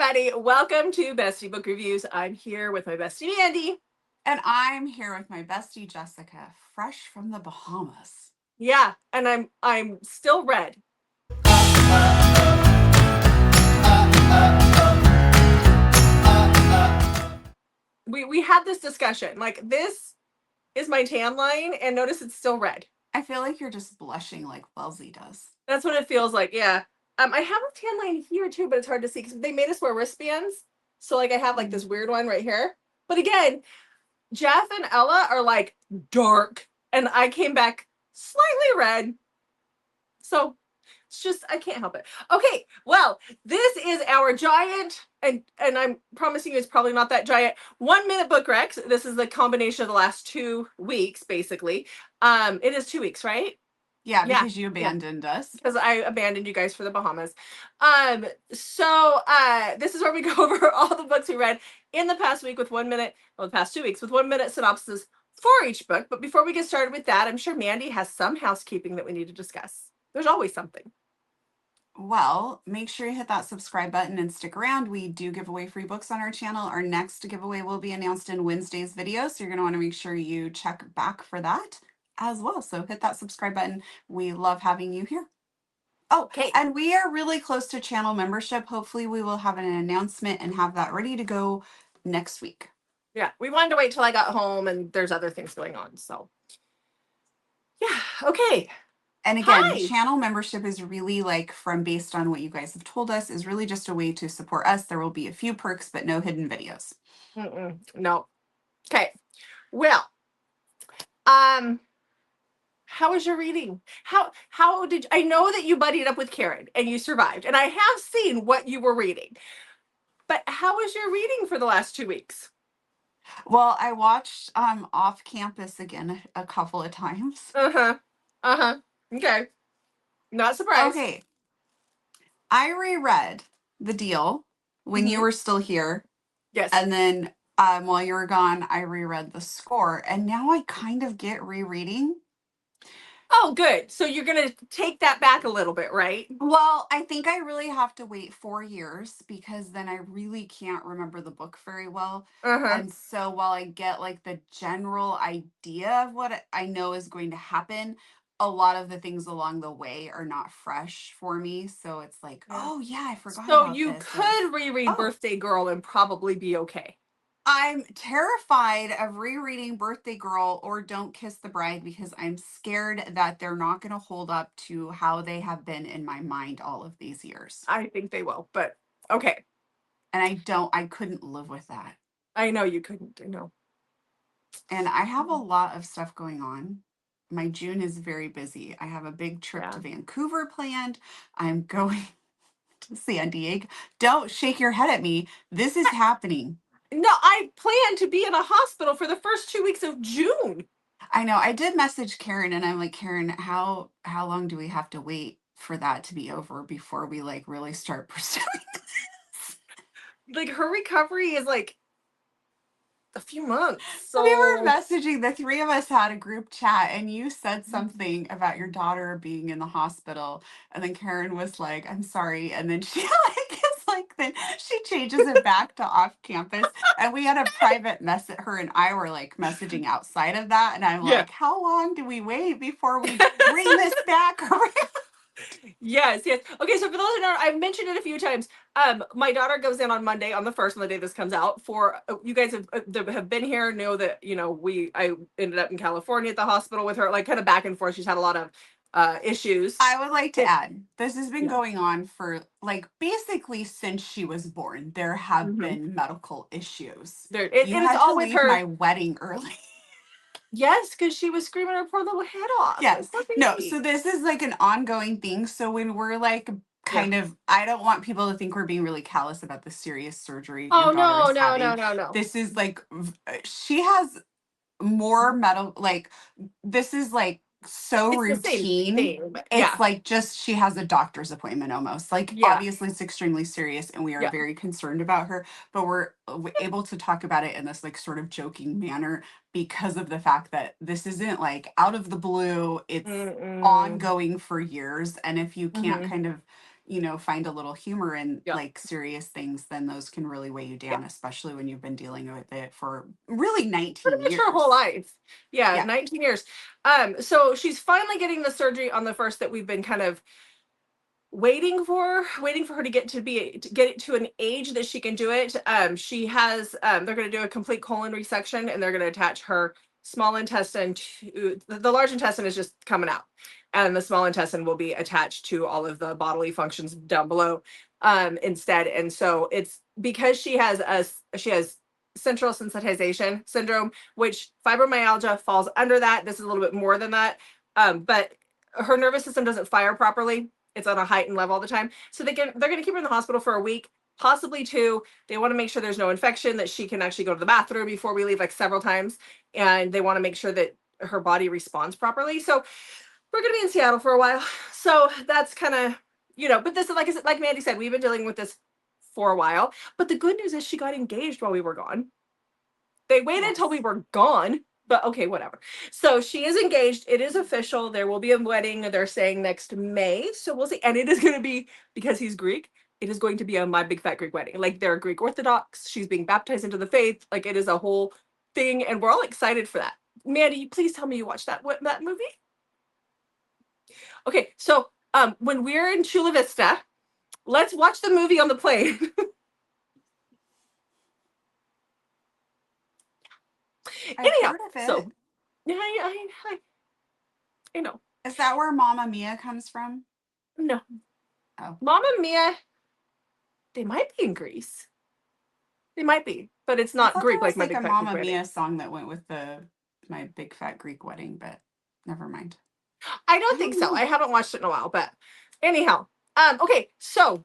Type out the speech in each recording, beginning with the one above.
everybody. Welcome to Bestie Book Reviews. I'm here with my bestie Mandy. And I'm here with my bestie Jessica, fresh from the Bahamas. Yeah, and I'm still red. We had this discussion. Like, this is my tan line, and notice it's still red. I feel like you're just blushing like Wellesley does. That's what it feels like. Yeah. I have a tan line here too, but it's hard to see because they made us wear wristbands. So like I have like this weird one right here. But again, Jeff and Ella are like dark, and I came back slightly red. So it's just, I can't help it. Okay, well, this is our giant, and I'm promising you it's probably not that giant, 1 minute book recs. This is the combination of the last 2 weeks, basically. It is 2 weeks, right? Yeah, because you abandoned us. Because I abandoned you guys for the Bahamas. So this is where we go over all the books we read in the past week with 1 minute, well, the past 2 weeks with 1 minute synopsis for each book. But before we get started with that, I'm sure Mandy has some housekeeping that we need to discuss. There's always something. Well, make sure you hit that subscribe button and stick around. We do give away free books on our channel. Our next giveaway will be announced in Wednesday's video, so you're going to want to make sure you check back for that as well. So hit that subscribe button. We love having you here. Oh, Okay. And we are really close to channel membership. Hopefully we will have an announcement and have that ready to go next week. Yeah, we wanted to wait till I got home, and there's other things going on. So yeah, okay. And again, Hi. channel membership is really like, from based on what you guys have told us, is really just a way to support us. There will be a few perks, but no hidden videos. No. Okay. Well, how was your reading? How did I know that you buddied up with Karen and you survived? And I have seen what you were reading. But how was your reading for the last 2 weeks? Well, I watched Off Campus again a couple of times. Okay. Not surprised. Okay. I reread The Deal when you were still here. Yes. And then while you were gone, I reread The Score. And now I kind of get rereading. Oh, good. So you're going to take that back a little bit, right? Well, I think I really have to wait 4 years because then I really can't remember the book very well. And so while I get like the general idea of what I know is going to happen, a lot of the things along the way are not fresh for me. So it's like, oh yeah, I forgot about this. So you could reread Birthday Girl and probably be okay. I'm terrified of rereading Birthday Girl or Don't Kiss the Bride because I'm scared that they're not going to hold up to how they have been in my mind all of these years. I think they will, but okay. And I couldn't live with that. I know you couldn't. I know. And I have a lot of stuff going on. My June is very busy. I have a big trip to Vancouver planned. I'm going to San Diego. Don't shake your head at me. This is happening. No, I plan to be in a hospital for the first 2 weeks of June. I know. I did message Karen and I'm like, Karen, how long do we have to wait for that to be over before we like really start pursuing this? Like, her recovery is like a few months. So we were messaging, the three of us had a group chat and you said something about your daughter being in the hospital. And then Karen was like, I'm sorry. And then she then she changes it back to Off Campus. And we had a private message. Her and I were like messaging outside of that. And I'm like, how long do we wait before we bring this back around? Yes. Okay, so for those who don't, I've mentioned it a few times. My daughter goes in on Monday, on the 1st, on the day this comes out. For you guys have been here, know that, you know, I ended up in California at the hospital with her, like kind of back and forth. She's had a lot of issues. I would like to add, this has been going on for like basically since she was born. There have been medical issues. It's all with her. My wedding early. Yes, because she was screaming her poor little head off. Yes. No, so this is like an ongoing thing. So when we're like kind of, I don't want people to think we're being really callous about the serious surgery. Oh, no. This is like, she has more this is like so it's routine. It's like just she has a doctor's appointment almost. Like obviously it's extremely serious and we are very concerned about her, but we're able to talk about it in this like sort of joking manner because of the fact that this isn't like out of the blue. It's ongoing for years. And if you can't kind of find a little humor in Yeah. like serious things, then those can really weigh you down, especially when you've been dealing with it for really Pretty 19 much her whole years. life. Yeah, Yeah. 19 years. So she's finally getting the surgery on the first that we've been kind of waiting for her to get it to an age that she can do it. She has they're going to do a complete colon resection, and they're going to attach her small intestine to the large intestine is just coming out, and the small intestine will be attached to all of the bodily functions down below instead. And so it's because she has central sensitization syndrome, which fibromyalgia falls under that. This is a little bit more than that, but her nervous system doesn't fire properly. It's on a heightened level all the time. So they're going to keep her in the hospital for a week, possibly two. They want to make sure there's no infection, that she can actually go to the bathroom before we leave, like several times. And they want to make sure that her body responds properly. So we're going to be in Seattle for a while. So that's kind of, but this is, like I said, like Mandy said, we've been dealing with this for a while. But the good news is she got engaged while we were gone. They waited until we were gone. But okay, whatever. So she is engaged. It is official. There will be a wedding. They're saying next May. So we'll see. And it is going to be, because he's Greek, it is going to be a My Big Fat Greek Wedding. Like, they're Greek Orthodox. She's being baptized into the faith. Like, it is a whole thing. And we're all excited for that. Mandy, please tell me you watched that movie. Okay, so when we're in Chula Vista, let's watch the movie on the plane. I've Anyhow, heard of it. so yeah, I know. Is that where Mamma Mia comes from? No. Oh. Mamma Mia, they might be in Greece. They might be, but it's not Greek like My Big Fat Greek Wedding. Mamma Mia song that went with My Big Fat Greek Wedding, but never mind. I don't think so. I haven't watched it in a while, but anyhow, okay, so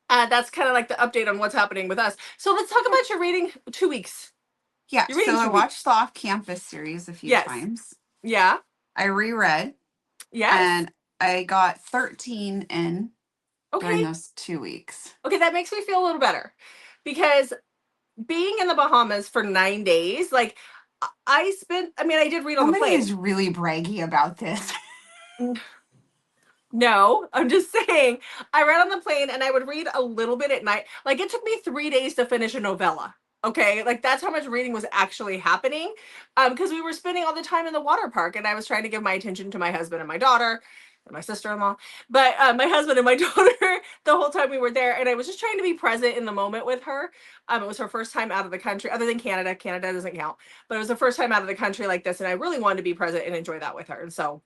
that's kind of like the update on what's happening with us. So let's talk about your reading 2 weeks. Yeah, so I watched the Off-Campus series a few times. Yeah. I reread. Yes. And I got 13 in during those 2 weeks. Okay, that makes me feel a little better, because being in the Bahamas for 9 days, like I did read on the plane. Somebody is really braggy about this. No, I'm just saying, I read on the plane and I would read a little bit at night. Like, it took me 3 days to finish a novella. Okay, like that's how much reading was actually happening, because we were spending all the time in the water park, and I was trying to give my attention to my husband and my daughter and my sister-in-law, but my husband and my daughter the whole time we were there, and I was just trying to be present in the moment with her. It was her first time out of the country, other than Canada. Canada doesn't count, but it was the first time out of the country like this, and I really wanted to be present and enjoy that with her. And so,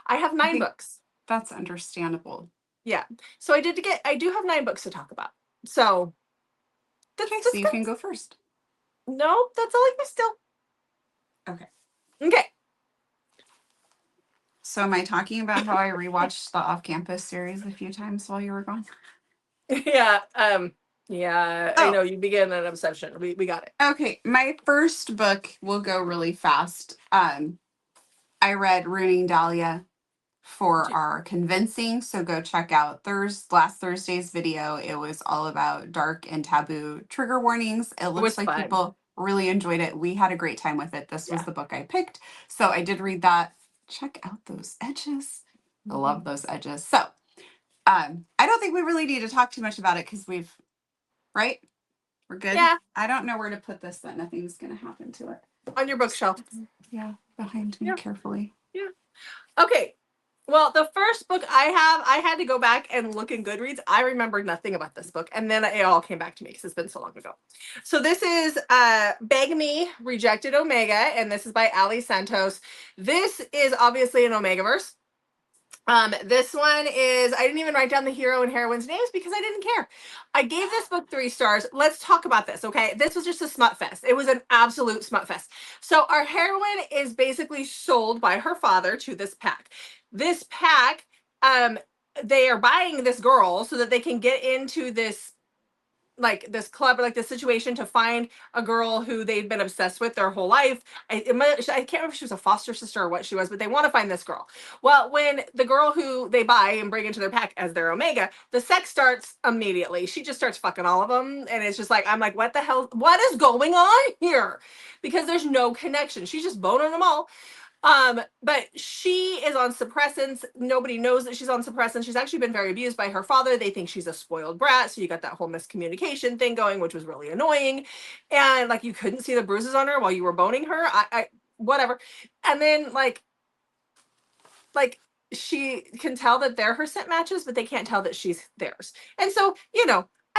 I have 9 books. That's understandable. Yeah, so I do have 9 books to talk about. So. Okay, so you can go first. No, that's all I can still. Okay. So am I talking about how I rewatched the Off-Campus series a few times while you were gone? Yeah. Yeah. I know you began an obsession. We got it. Okay. My first book will go really fast. I read Ruining Dahlia for our convincing, so go check out last Thursday's video. It was all about dark and taboo trigger warnings. It looks like people really enjoyed it. We had a great time with it. This was the book I picked, so I did read that. Check out those edges. I love those edges. So I don't think we really need to talk too much about it, because we're good. Yeah. I don't know where to put this, that nothing's gonna happen to it. On your bookshelf. Yeah, behind me carefully. Yeah. Okay. Well, the first book I had to go back and look in Goodreads. I remembered nothing about this book, and then it all came back to me because it's been so long ago. So this is Beg Me, Rejected Omega, and this is by Ali Santos. This is obviously an Omegaverse. This one is, I didn't even write down the hero and heroine's names because I didn't care. I gave this book 3 stars. Let's talk about this, okay? This was just a smut fest. It was an absolute smut fest. So our heroine is basically sold by her father to this pack. This pack, they are buying this girl so that they can get into this club, or like this situation, to find a girl who they've been obsessed with their whole life. I can't remember if she was a foster sister or what she was, but they want to find this girl. Well, when the girl who they buy and bring into their pack as their Omega, the sex starts immediately. She just starts fucking all of them, and it's just like, I'm like, what the hell? What is going on here? Because there's no connection. She's just boning them all. But she is on suppressants. Nobody knows that she's on suppressants. She's actually been very abused by her father. They think she's a spoiled brat. So you got that whole miscommunication thing going, which was really annoying. And like you couldn't see the bruises on her while you were boning her. I whatever. And then like she can tell that they're her scent matches, but they can't tell that she's theirs. And so,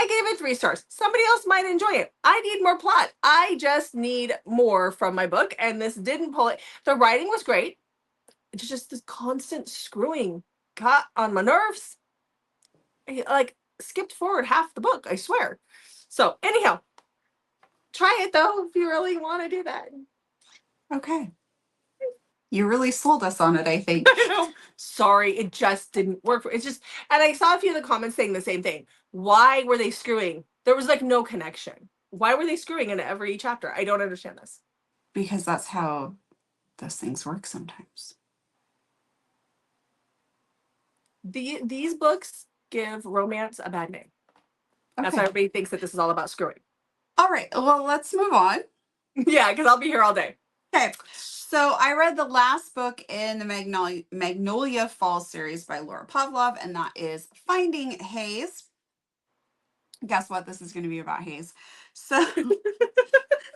I gave it 3 stars. Somebody else might enjoy it. I need more plot. I just need more from my book. And this didn't pull it. The writing was great. It's just this constant screwing got on my nerves. I, like skipped forward half the book, I swear. So anyhow, try it though if you really want to do that. Okay. You really sold us on it, I think. I know. Sorry, it just didn't work. It's just, and I saw a few of the comments saying the same thing. Why were they screwing? There was like no connection. Why were they screwing in every chapter? I don't understand this. Because that's how those things work sometimes. These books give romance a bad name. Okay. That's why everybody thinks that this is all about screwing. All right. Well, let's move on. Yeah, because I'll be here all day. Okay. So I read the last book in the Magnolia Falls series by Laura Pavlov, and that is Finding Hayes. Guess what? This is going to be about Hayes. So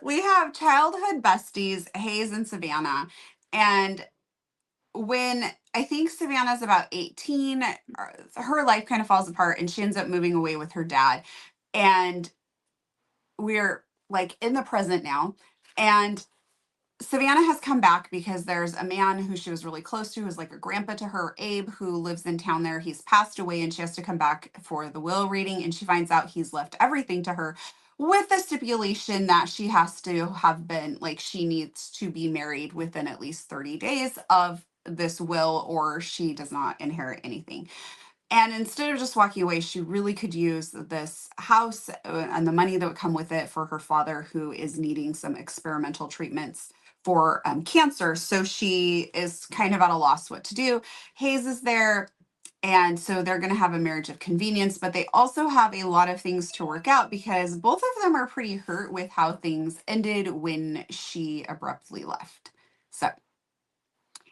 we have childhood besties, Hayes and Savannah. And when I think Savannah's about 18, her life kind of falls apart and she ends up moving away with her dad. And we're like in the present now. And Savannah has come back because there's a man who she was really close to, who's like a grandpa to her, Abe, who lives in town there. He's passed away and she has to come back for the will reading. And she finds out he's left everything to her with the stipulation that she has to have been, like, she needs to be married within at least 30 days of this will or she does not inherit anything. And instead of just walking away, she really could use this house and the money that would come with it for her father, who is needing some experimental treatments for cancer. So she is kind of at a loss what to do. Hayes is there. And so they're going to have a marriage of convenience, but they also have a lot of things to work out because both of them are pretty hurt with how things ended when she abruptly left. So,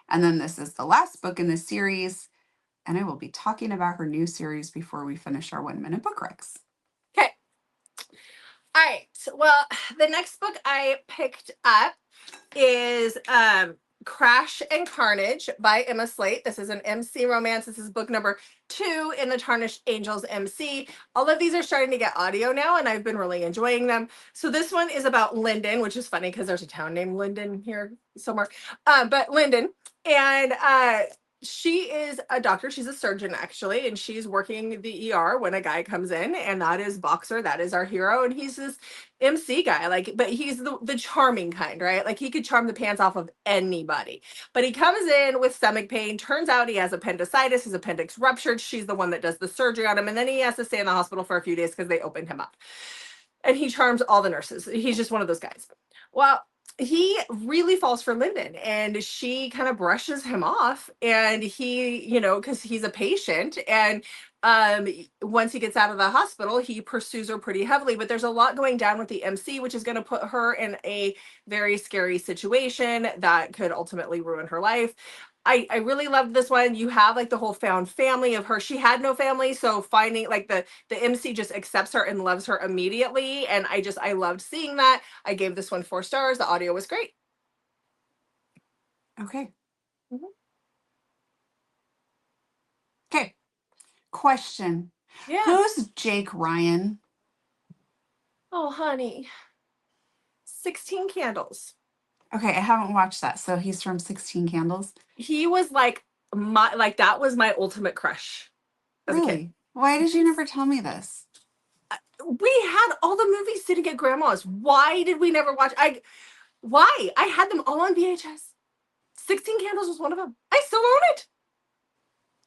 and then this is the last book in this series. And I will be talking about her new series before we finish our 1-minute book recs. Okay. All right. Well, the next book I picked up is Crash and Carnage by Emma Slate. This is an MC romance. This is book number 2 in the Tarnished Angels MC. All of these are starting to get audio now, and I've been really enjoying them. So this one is about Linden, which is funny because there's a town named Linden here somewhere. But Linden, and she is a doctor. She's a surgeon, actually, and she's working the ER when a guy comes in, and that is Boxer. That is our hero, and he's this MC guy, like, but he's the charming kind, right? Like, he could charm the pants off of anybody. But he comes in with stomach pain. Turns out he has appendicitis. His appendix ruptured. She's the one that does the surgery on him, and then he has to stay in the hospital for a few days because they opened him up. And he charms all the nurses. He's just one of those guys. Well, he really falls for Linden, and she kind of brushes him off, and he, because he's a patient, and once he gets out of the hospital, he pursues her pretty heavily, but there's a lot going down with the MC, which is going to put her in a very scary situation that could ultimately ruin her life. I really loved this one. You have like the whole found family of her. She had no family, so finding like the MC just accepts her and loves her immediately, and I loved seeing that. I gave this one 4 stars. The audio was great. Okay. Okay. Question. Yeah. Who's Jake Ryan? Oh, honey. 16 Candles. Okay, I haven't watched that. So he's from 16 Candles? He was like that was my ultimate crush as a kid. Why did you never tell me this? We had all the movies sitting at grandma's. Why did we never watch? Why? I had them all on VHS. 16 Candles was one of them. I still own it.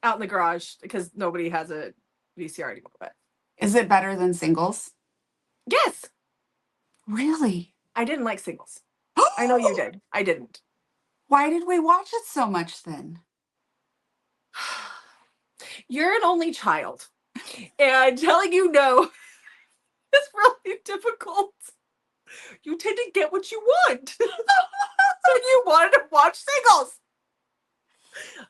Out in the garage because nobody has a VCR anymore. But is it better than Singles? Yes. Really? I didn't like Singles. I know you did. I didn't. Why did we watch it so much then? You're an only child. And telling you no is really difficult. You tend to get what you want. And you wanted to watch Singles.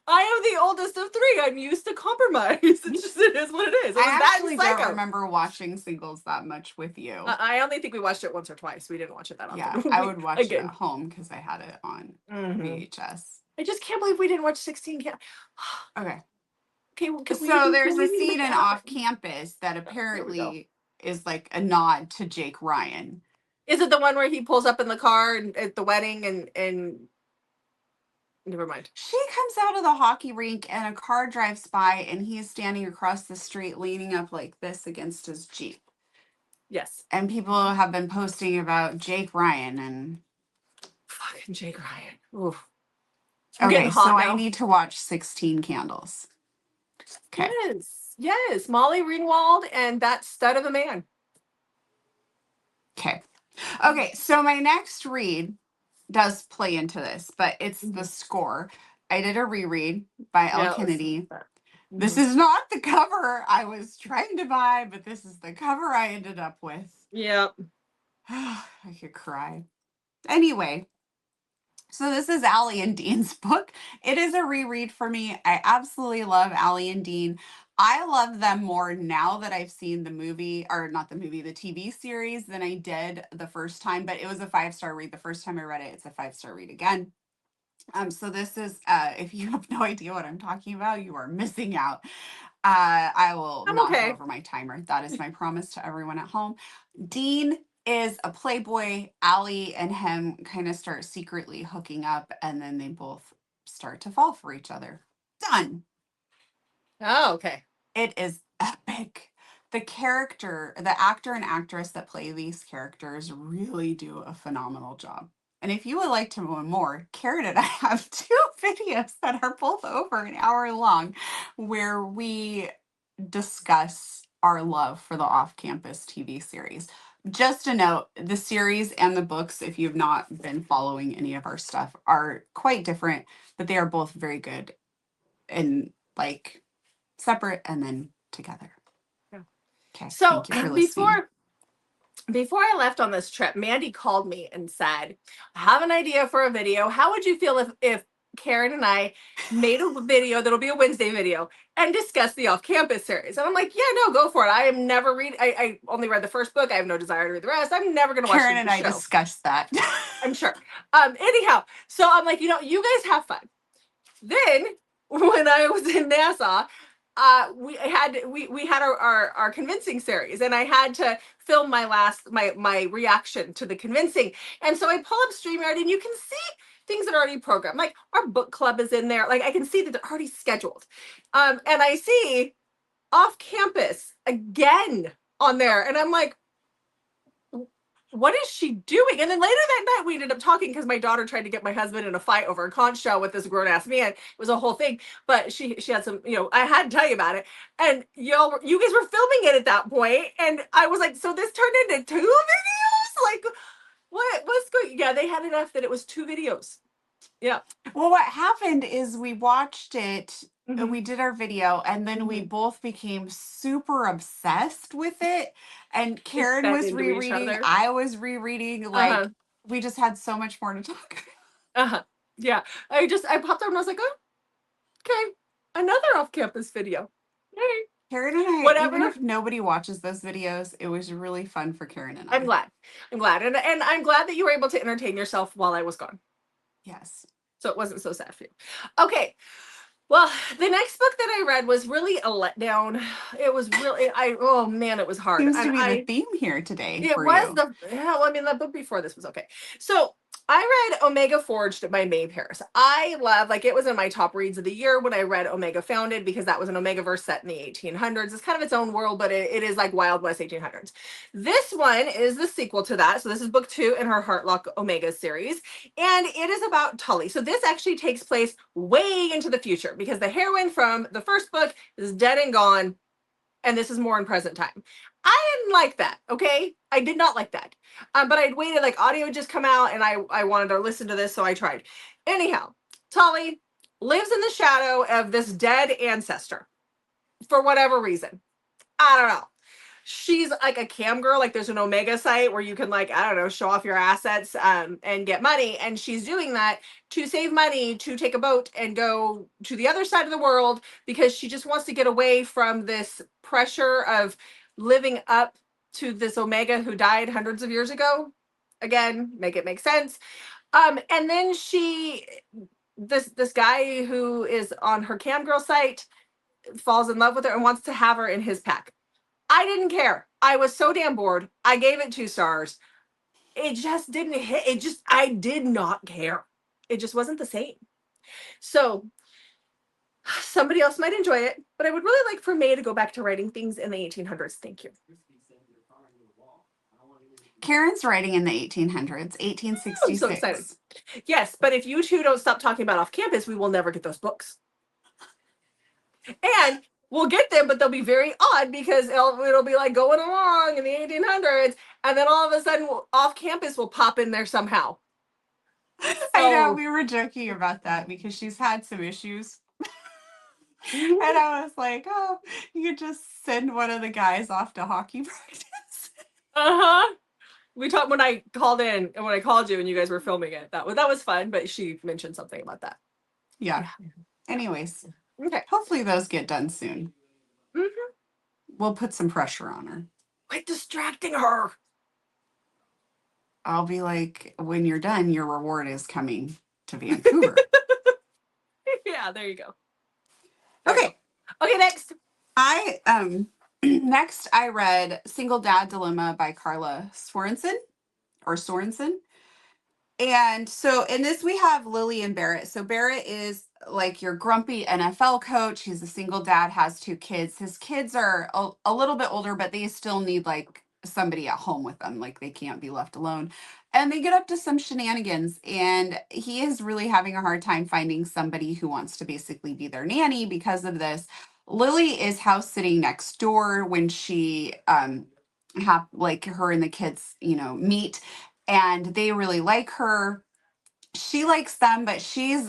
I am the oldest of three. I'm used to compromise. It is what it is. It was I that actually and Psycho. don't remember watching Singles that much with you. I only think we watched it once or twice. We didn't watch it that often. Yeah, I would watch it at home because I had it on VHS. I just can't believe we didn't watch 16 Candles. Okay. Okay, so there's a scene in Off Campus that apparently is like a nod to Jake Ryan. Is it the one where he pulls up in the car at the wedding and never mind. She comes out of the hockey rink and a car drives by and he's standing across the street leaning up like this against his Jeep. Yes. And people have been posting about Jake Ryan and fucking Jake Ryan. Oof. Okay, so now. I need to watch 16 Candles. Okay. Yes. Molly Ringwald and that stud of a man. Okay. Okay, so my next read does play into this, but it's the score. I did a reread by Elle Kennedy. This is not the cover I was trying to buy, but this is the cover I ended up with. Yep. I could cry. Anyway, so this is Allie and Dean's book. It is a reread for me. I absolutely love Allie and Dean. I love them more now that I've seen the movie, or not the movie, the TV series than I did the first time, but it was a 5-star read. The first time I read it, it's a 5-star read again. So this is, if you have no idea what I'm talking about, you are missing out. I will not go over my timer. That is my promise to everyone at home. Dean is a playboy. Allie and him kind of start secretly hooking up, and then they both start to fall for each other. Done. Oh, okay. It is epic. The actor and actress that play these characters really do a phenomenal job. And if you would like to know more, Karen and I have 2 videos that are both over an hour long where we discuss our love for the off-campus TV series. Just a note, the series and the books, if you've not been following any of our stuff, are quite different, but they are both very good and like separate and then together. Yeah. Okay. So before I left on this trip, Mandy called me and said, I have an idea for a video. How would you feel if Karen and I made a video that'll be a Wednesday video and discuss the off-campus series? And I'm like, yeah, no, go for it. I am never I only read the first book. I have no desire to read the rest. I'm never going to watch Karen and I discussed that. I'm sure. Anyhow, so I'm like, you guys have fun. Then when I was in Nassau, we had our convincing series, and I had to film my reaction to the convincing. And so I pull up StreamYard, and you can see things that are already programmed. Like our book club is in there. Like I can see that they're already scheduled. And I see Off Campus again on there, and I'm like, what is she doing? And then later that night, we ended up talking because my daughter tried to get my husband in a fight over a conch shell with this grown-ass man. It was a whole thing, but she had some, I had to tell you about it. And you guys were filming it at that point, and I was like, so this turned into 2 videos? Like, what's going? Yeah, they had enough that it was 2 videos. Yeah. Well, what happened is we watched it. Mm-hmm. We did our video, and then we both became super obsessed with it. And Karen was rereading, I was rereading. Like we just had so much more to talk about. Yeah. I popped up and I was like, oh, okay, another off-campus video. Yay. Karen and I, even if nobody watches those videos, it was really fun for Karen and I. I'm glad. And I'm glad that you were able to entertain yourself while I was gone. Yes. So it wasn't so sad for you. Okay. Well, the next book that I read was really a letdown. It was really, oh man, it was hard. Seems to be the theme here today. It was the book before this was okay. So I read Omega Forged by Maeve Harris. I love, it was in my top reads of the year when I read Omega Founded, because that was an Omegaverse set in the 1800s. It's kind of its own world, but it is like Wild West 1800s. This one is the sequel to that. So this is book 2 in her Heartlock Omega series. And it is about Tully. So this actually takes place way into the future, because the heroine from the first book is dead and gone. And this is more in present time. I didn't like that, okay? I did not like that. But I'd waited, audio had just come out, and I wanted to listen to this, so I tried. Anyhow, Tully lives in the shadow of this dead ancestor for whatever reason. I don't know. she's like a cam girl. Like there's an Omega site where you can like, I don't know, show off your assets and get money. And she's doing that to save money, to take a boat and go to the other side of the world because she just wants to get away from this pressure of living up to this Omega who died hundreds of years ago. Again, make it make sense. And then this guy who is on her cam girl site falls in love with her and wants to have her in his pack. I didn't care. I was so damn bored. I gave it 2 stars. It just didn't hit. I did not care. It just wasn't the same. So somebody else might enjoy it, but I would really like for May to go back to writing things in the 1800s. Thank you. Karen's writing in the 1800s, 1866. I'm so excited. Yes, but if you two don't stop talking about off campus, we will never get those books. And we'll get them, but they'll be very odd because it'll be like going along in the 1800s, and then all of a sudden off campus will pop in there somehow. I know, we were joking about that because she's had some issues. And I was like, oh, you could just send one of the guys off to hockey practice. Uh-huh. We talked when I called in and when I called you and you guys were filming it. That was fun, but she mentioned something about that. Yeah. Anyways. Okay. Hopefully those get done soon. Mm-hmm. We'll put some pressure on her. Quit distracting her. I'll be like, when you're done, your reward is coming to Vancouver. Yeah, there you go. Okay. Okay, next. Next I read Single Dad Dilemma by Carla Sorensen. And so in this we have Lily and Barrett. So Barrett is like your grumpy NFL coach. He's a single dad, has 2 kids. His kids are a little bit older, but they still need like somebody at home with them. Like they can't be left alone. And they get up to some shenanigans, and he is really having a hard time finding somebody who wants to basically be their nanny because of this. Lily is house sitting next door when she have like her and the kids, meet, and they really like her. She likes them, but she's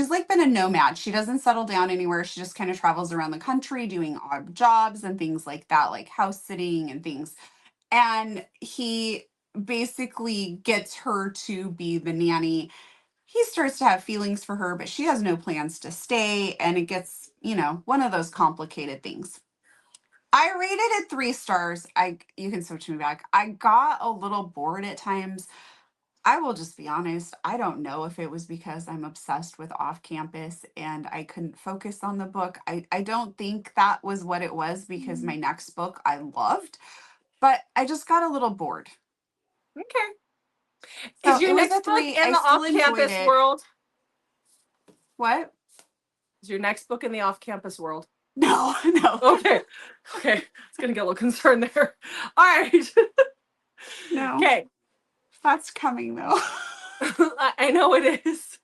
like been a nomad. She doesn't settle down anywhere. She just kind of travels around the country doing odd jobs and things like that, like house sitting and things. And he basically gets her to be the nanny. He starts to have feelings for her, but she has no plans to stay, and it gets, one of those complicated things. I rated it 3 stars. You can switch me back. I got a little bored at times. I will just be honest. I don't know if it was because I'm obsessed with off campus and I couldn't focus on the book. I don't think that was what it was, because my next book I loved, but I just got a little bored. Okay. So is your next book in the off-campus world? What? Is your next book in the off-campus world? No. Okay. It's going to get a little concerned there. All right. No. Okay. That's coming though. I know it is.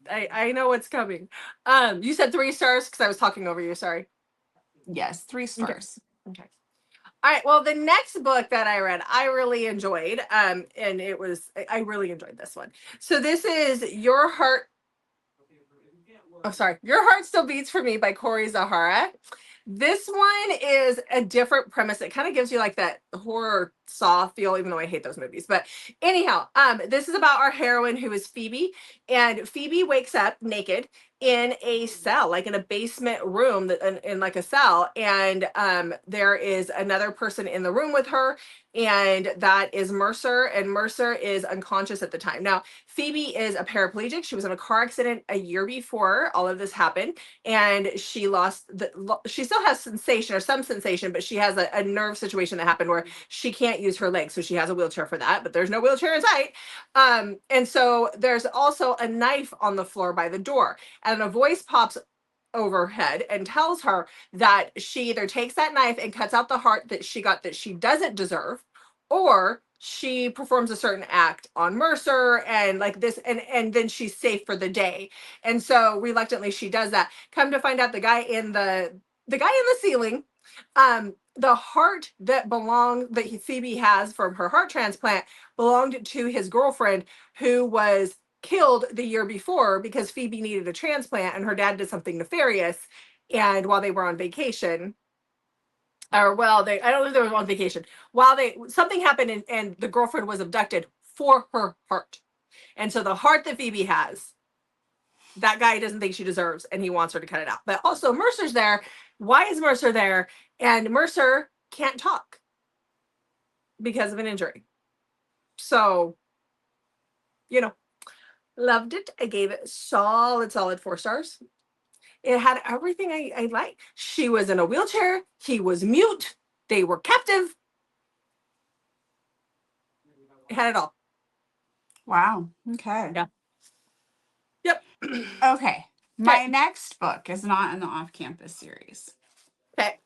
I know it's coming. You said 3 stars because I was talking over you. Sorry. Yes, 3 stars. Okay. All right. Well, the next book that I read, I really enjoyed. And I really enjoyed this one. So this is Your Heart Still Beats for Me by Corey Zahara. This one is a different premise. It kind of gives you like that horror Saw feel, even though I hate those movies. But anyhow, this is about our heroine, who is Phoebe, and Phoebe wakes up naked in a cell, like in a basement room, in like a cell, and there is another person in the room with her, and that is Mercer, and Mercer is unconscious at the time. Now, Phoebe is a paraplegic. She was in a car accident a year before all of this happened, and she still has sensation, or some sensation, but she has a nerve situation that happened where she can't use her legs, so she has a wheelchair for that, but there's no wheelchair in sight. And so there's also a knife on the floor by the door, and a voice pops overhead and tells her that she either takes that knife and cuts out the heart that she got that she doesn't deserve, or she performs a certain act on Mercer and like this, and then she's safe for the day. And so reluctantly she does that. Come to find out, the guy in the ceiling, the heart that Phoebe has from her heart transplant belonged to his girlfriend, who was killed the year before because Phoebe needed a transplant and her dad did something nefarious. And while they were on vacation, or well, I don't think they were on vacation. While something happened and the girlfriend was abducted for her heart. And so the heart that Phoebe has, that guy doesn't think she deserves, and he wants her to cut it out. But also Mercer's there. Why is Mercer there? And Mercer can't talk because of an injury. So, loved it. I gave it solid 4 stars. It had everything I like. She was in a wheelchair. He was mute. They were captive. It had it all. Wow. Okay. Yeah. Yep. Okay. My next book is not in the off-campus series. Okay.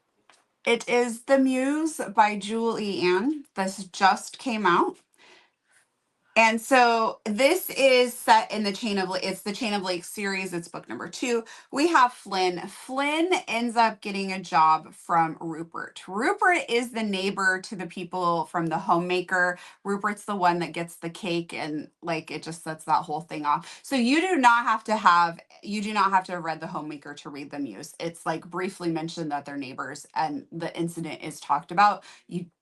It is The Muse by Jewel E. Ann. This just came out. And so this is set in the Chain of Lake series. It's book number 2. We have Flynn. Flynn ends up getting a job from Rupert. Rupert is the neighbor to the people from the homemaker. Rupert's the one that gets the cake, and like it just sets that whole thing off. So you do not have to have read the homemaker to read The Muse. It's like briefly mentioned that they're neighbors and the incident is talked about.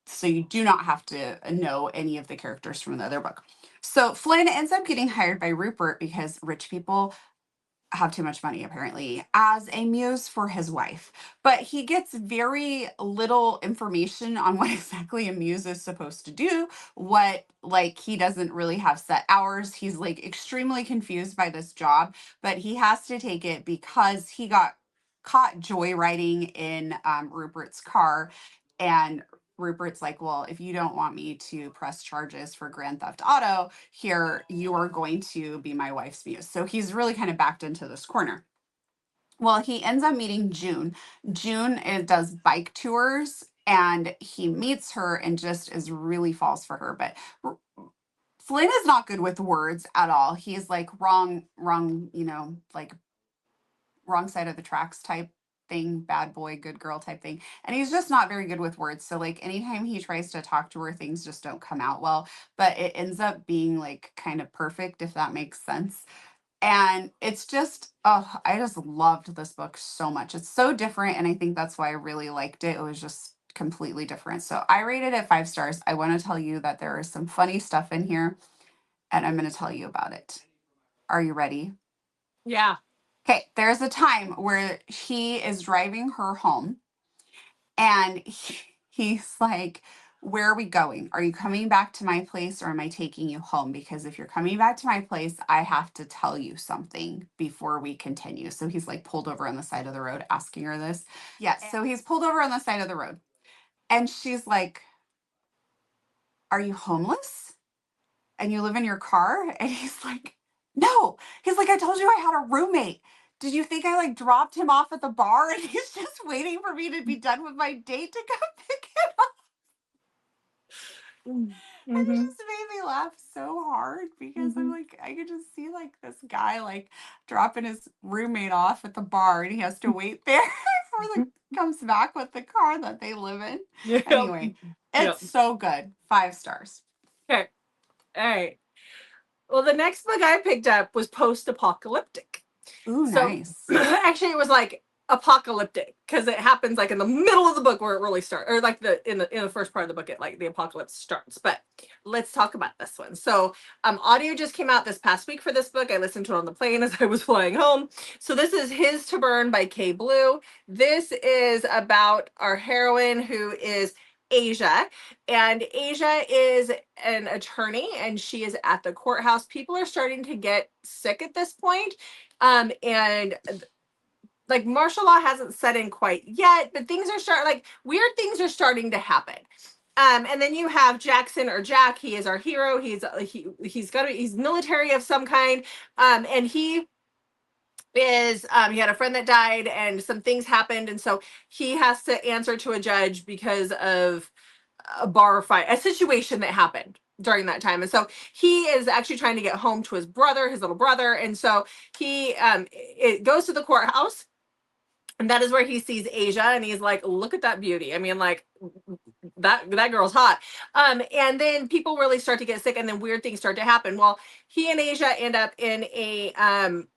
So you do not have to know any of the characters from the other book. So Flynn ends up getting hired by Rupert because rich people have too much money, apparently, as a muse for his wife. But he gets very little information on what exactly a muse is supposed to do. He doesn't really have set hours. He's like extremely confused by this job, but he has to take it because he got caught joyriding in Rupert's car. And Rupert's like, well, if you don't want me to press charges for Grand Theft Auto, here, you are going to be my wife's muse. So he's really kind of backed into this corner. Well, he ends up meeting June. June does bike tours, and he meets her and just really falls for her. But Flynn is not good with words at all. He's like wrong, like wrong side of the tracks type thing, bad boy, good girl type thing. And he's just not very good with words. So like anytime he tries to talk to her, things just don't come out well. But it ends up being like kind of perfect, if that makes sense. And it's just, I just loved this book so much. It's so different. And I think that's why I really liked it. It was just completely different. So I rated it 5 stars. I want to tell you that there is some funny stuff in here, and I'm going to tell you about it. Are you ready? Yeah. Okay, there's a time where he is driving her home, and he's like, where are we going? Are you coming back to my place, or am I taking you home? Because if you're coming back to my place, I have to tell you something before we continue. So he's like pulled over on the side of the road asking her this. Yes, so he's pulled over on the side of the road. And she's like, are you homeless? And you live in your car? And he's like, no. He's like, I told you I had a roommate. Did you think I like dropped him off at the bar and he's just waiting for me to be done with my date to come pick him up? Mm-hmm. And it just made me laugh so hard because I'm like, I could just see like this guy like dropping his roommate off at the bar, and he has to wait there before like comes back with the car that they live in. Yep. Anyway, it's so good. 5 stars. Okay. All right. Well, the next book I picked up was Post-Apocalyptic. Ooh, so, nice. Actually, it was like apocalyptic because it happens like in the middle of the book where it really starts, or like in the first part of the book, it like the apocalypse starts. But let's talk about this one. So audio just came out this past week for this book. I listened to it on the plane as I was flying home. So this is His to Burn by Kay Blue. This is about our heroine, who is Asia, and Asia is an attorney, and she is at the courthouse. People are starting to get sick at this point, and like martial law hasn't set in quite yet, but things are weird things are starting to happen. And then you have Jackson, or Jack. He is our hero. He's military of some kind, and he is he had a friend that died, and some things happened, and so he has to answer to a judge because of a bar fight, a situation that happened during that time. And so he is actually trying to get home to his brother, his little brother, and so he it goes to the courthouse. And that is where he sees Asia, and he's like, look at that beauty. I mean, like, that girl's hot. And then people really start to get sick, and then weird things start to happen. Well, he and Asia end up in a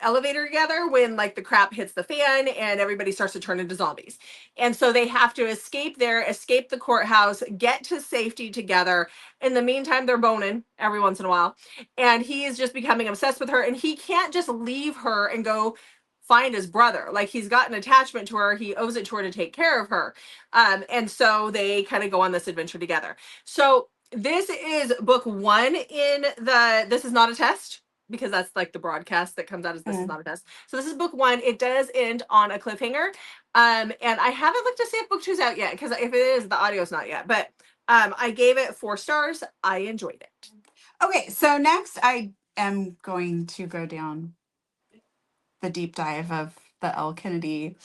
elevator together when like the crap hits the fan and everybody starts to turn into zombies. And so they have to escape there, escape the courthouse, get to safety together. In the meantime, they're boning every once in a while. And he is just becoming obsessed with her, and he can't just leave her and go find his brother. Like, he's got an attachment to her. He owes it to her to take care of her. And so they kind of go on this adventure together. So this is book 1 in the This Is Not a Test, because that's like the broadcast that comes out as This Is Not a Test. So this is book 1. It does end on a cliffhanger. And I haven't looked to see if book 2's out yet, because if it is, the audio's not yet. But I gave it 4 stars. I enjoyed it. Okay, so next I am going to go down the deep dive of the Elle Kennedy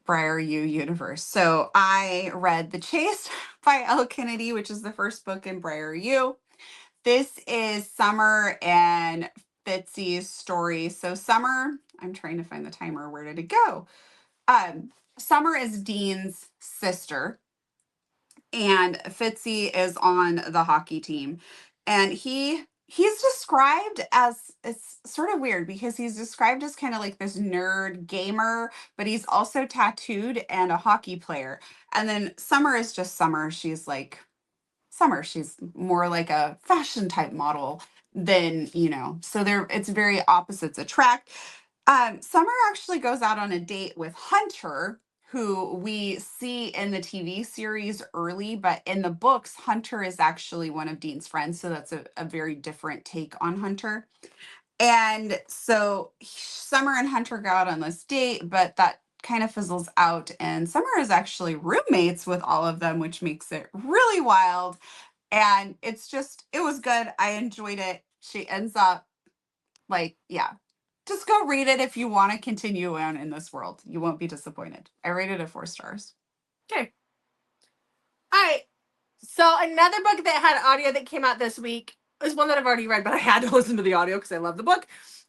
Briar universe. So I read The Chase by Elle Kennedy, which is the first book in Briar. This is Summer and Fitzy's story. So Summer, I'm trying to find the timer. Where did it go? Summer is Dean's sister, and Fitzy is on the hockey team. And he's described as, it's sort of weird because he's described as kind of like this nerd gamer, but he's also tattooed and a hockey player. And then Summer is just Summer. She's like Summer. She's more like a fashion type model than, so it's very opposites attract. Summer actually goes out on a date with Hunter, who we see in the TV series early, but in the books, Hunter is actually one of Dean's friends. So that's a very different take on Hunter. And so Summer and Hunter go out on this date, but that kind of fizzles out. And Summer is actually roommates with all of them, which makes it really wild. And it was good. I enjoyed it. She ends up just go read it if you want to continue on in this world. You won't be disappointed. I rated it 4 stars. Okay. All right. So another book that had audio that came out this week is one that I've already read, but I had to listen to the audio because I love the book.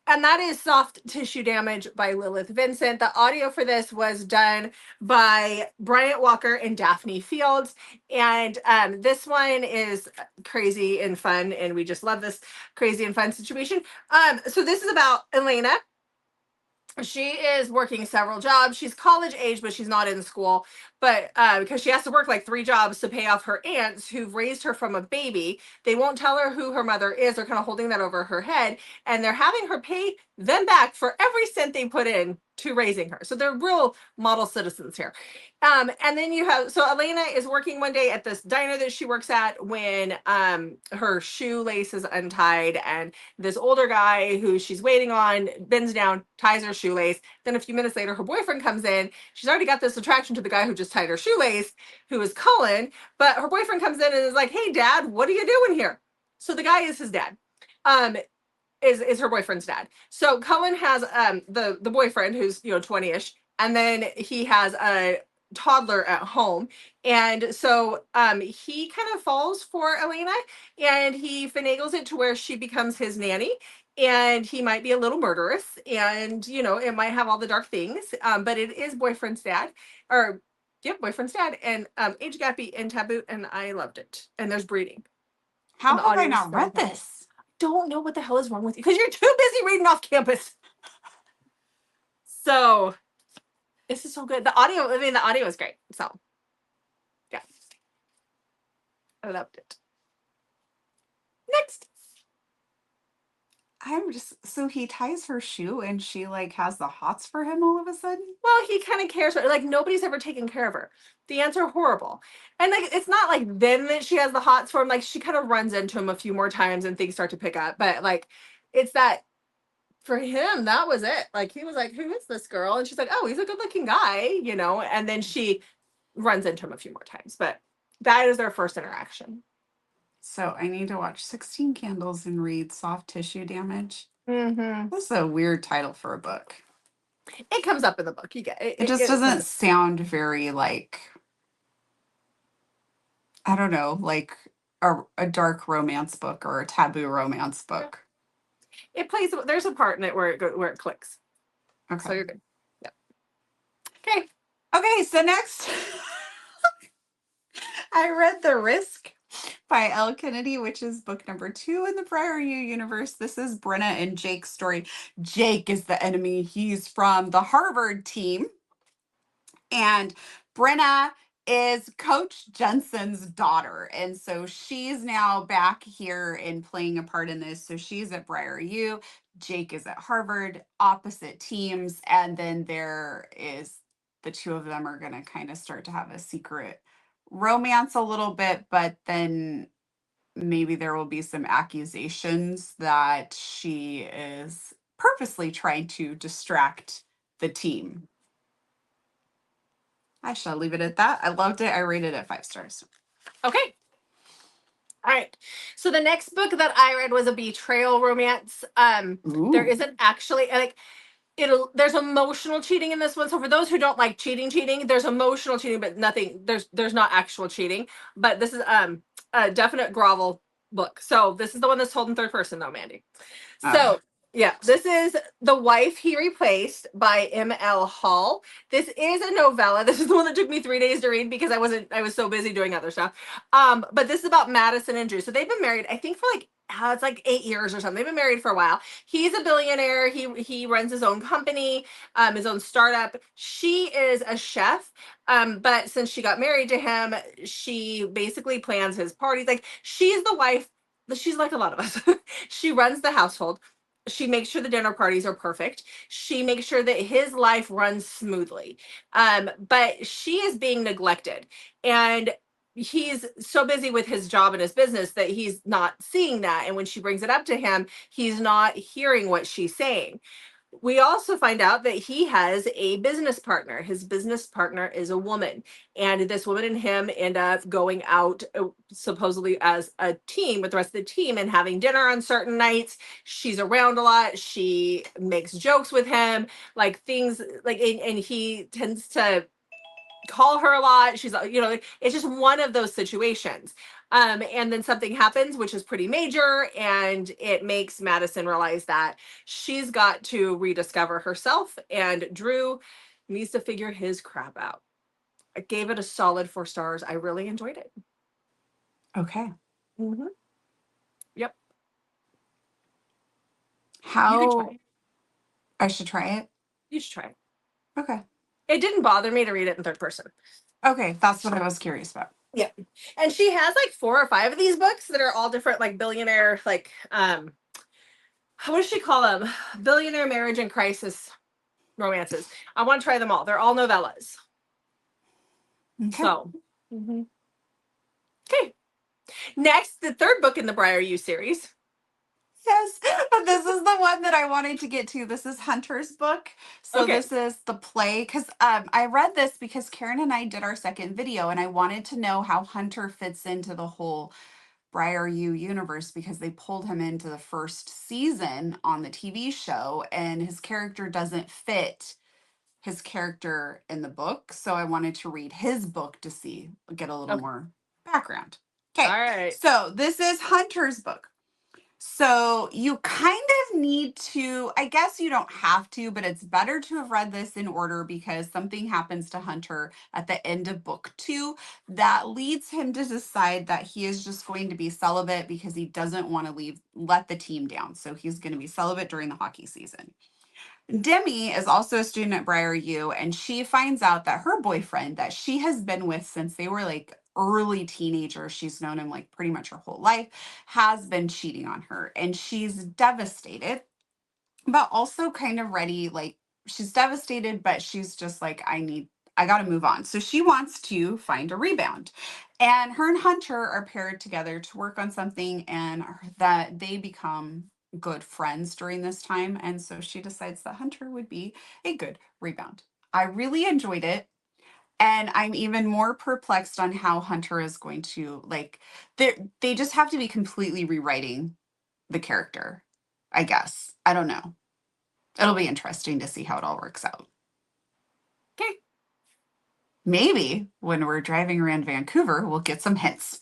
And that is Soft Tissue Damage by Lilith Vincent. The audio for this was done by Bryant Walker and Daphne Fields. And this one is crazy and fun, and we just love this crazy and fun situation. So this is about Elena. She is working several jobs. She's college age, but she's not in school. But because she has to work like 3 jobs to pay off her aunts who've raised her from a baby. They won't tell her who her mother is. They're kind of holding that over her head. And they're having her pay them back for every cent they put in to raising her. So they're real model citizens here. And then so Elena is working one day at this diner that she works at when her shoelace is untied, and this older guy who she's waiting on bends down, ties her shoelace. Then a few minutes later, her boyfriend comes in. She's already got this attraction to the guy who just tied her shoelace, who is Cullen, but her boyfriend comes in and is like, hey, Dad, what are you doing here? So the guy is his dad. Is her boyfriend's dad. So Cullen has the boyfriend who's 20-ish, and then he has a toddler at home. And so he kind of falls for Elena, and he finagles it to where she becomes his nanny. And he might be a little murderous, and it might have all the dark things, but it is boyfriend's dad, or boyfriend's dad, and age gappy and taboo, and I loved it. And there's breeding. How have I not read this? Don't know what the hell is wrong with you, because you're too busy reading off campus. So this is so good. The audio is great. So yeah, I loved it. Next. So he ties her shoe and she like has the hots for him all of a sudden? Well, he kind of cares for her. Like, nobody's ever taken care of her. The aunts are horrible. And like, it's not like then that she has the hots for him. Like, she kind of runs into him a few more times and things start to pick up. But like, it's that for him, that was it. Like, he was like, who is this girl? And she's like, oh, he's a good looking guy, and then she runs into him a few more times. But that is their first interaction. So I need to watch 16 Candles and read Soft Tissue Damage. Mm-hmm. That's a weird title for a book. It comes up in the book. You get it. It just doesn't sound very like, I don't know, like a dark romance book or a taboo romance book. It plays. There's a part in it where it clicks. Okay. So you're good. Yeah. Okay. Okay, so next I read The Risk by Elle Kennedy, which is book number 2 in the Briar universe. This is Brenna and Jake's story. Jake is the enemy. He's from the Harvard team. And Brenna is Coach Jensen's daughter. And so she's now back here and playing a part in this. So she's at Briar U. Jake is at Harvard, opposite teams. And then there is the two of them are going to kind of start to have a secret romance a little bit, but then maybe there will be some accusations that she is purposely trying to distract the team. I shall leave it at that. I loved it. I rated it 5 stars. Okay. All right. So the next book that I read was a betrayal romance. There isn't actually like there's emotional cheating in this one. So for those who don't like cheating, there's emotional cheating, but nothing, there's not actual cheating. But this is a definite grovel book. So this is the one that's told in third person though, Mandy. So yeah, this is The Wife He Replaced by M.L. Hall. This is a novella. This is the one that took me 3 days to read because I was so busy doing other stuff. But this is about Madison and Drew. So they've been married, I think, for like it's like 8 years or something. They've been married for a while. He's a billionaire. He runs his own company, his own startup. She is a chef. But since she got married to him, she basically plans his parties. Like she's the wife. She's like a lot of us. She runs the household. She makes sure the dinner parties are perfect. She makes sure that his life runs smoothly. But she is being neglected. And he's so busy with his job and his business that he's not seeing that. And when she brings it up to him, he's not hearing what she's saying. We also find out that he has a business partner. His business partner is a woman, and this woman and him end up going out supposedly as a team with the rest of the team and having dinner on certain nights. She's around a lot. She makes jokes with him, like things like, and he tends to call her a lot. She's, it's just one of those situations. And then something happens, which is pretty major, and it makes Madison realize that she's got to rediscover herself, and Drew needs to figure his crap out. I gave it a solid 4 stars. I really enjoyed it. Okay. Mm-hmm. Yep. How I should try it? You should try it. Okay. It didn't bother me to read it in third person. Okay, that's what I was curious about. Yeah. And she has like 4 or 5 of these books that are all different, like billionaire, like what does she call them? Billionaire marriage and crisis romances. I want to try them all. They're all novellas. Okay. So, okay. Next, the third book in the Briar U series. Yes, but this is the one that I wanted to get to. This is Hunter's book. So this is the play, because I read this because Karen and I did our second video, and I wanted to know how Hunter fits into the whole Briar U universe because they pulled him into the first season on the TV show, and his character doesn't fit his character in the book. So I wanted to read his book to get a little more background. Okay. All right. So this is Hunter's book. So you kind of need to, I guess you don't have to, but it's better to have read this in order because something happens to Hunter at the end of book 2 that leads him to decide that he is just going to be celibate because he doesn't want to let the team down. So he's going to be celibate during the hockey season. Demi is also a student at Briar U, and she finds out that her boyfriend that she has been with since they were like early teenagers, she's known him like pretty much her whole life, has been cheating on her. And she's devastated, but also kind of ready. Like she's devastated, but she's just like, I got to move on. So she wants to find a rebound. And her and Hunter are paired together to work on something, and that they become good friends during this time. And so she decides that Hunter would be a good rebound. I really enjoyed it. And I'm even more perplexed on how Hunter is going to they just have to be completely rewriting the character, I guess. I don't know. It'll be interesting to see how it all works out. Okay. Maybe when we're driving around Vancouver, we'll get some hints.